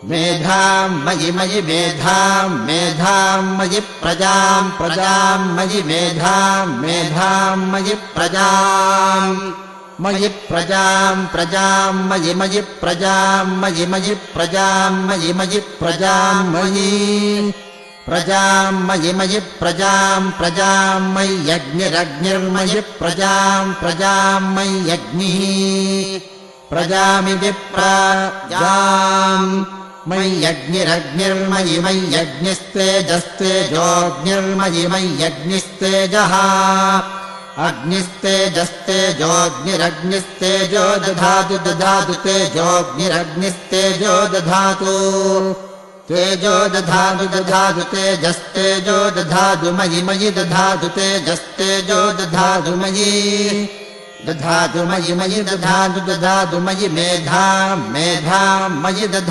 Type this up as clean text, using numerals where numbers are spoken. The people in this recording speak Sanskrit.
मेधाम् मयि मयि मेधाम् मेधाम् मयि प्रजाम् प्रजाम् मयि मेधाम् मेधाम् मयि प्रजाम् मयि प्रजाम् प्रजाम् मयि मयि प्रजाम् मयि मयि प्रजाम् मयि मयि प्रजाम् मयि प्रजाम् मयि मयि प्रजाम् प्रजाम् मयि यज्ञरग्निर्मयि प्रजाम् प्रजाम् मयि यज्ञिः प्रजामि विप्रजाम् मयि यज्ञिरग्निर्मयि मयि यज्ञस्तेजस्तेजोऽग्निर्मयि मयि यज्ञस्तेजः अग्निस्तेजस्तेजोऽग्निरग्निस्तेजो दधातु दधातु तेजोऽग्निरग्निस्तेजो दधातु तेजो दधातु दधातु तेजस्तेजो दधातु मयि मयि दधातु तेजस्तेजो दधातु मयि दधातु मयि मयि दधातु दधातु मयि मेधाम् मेधाम् मयि दधातु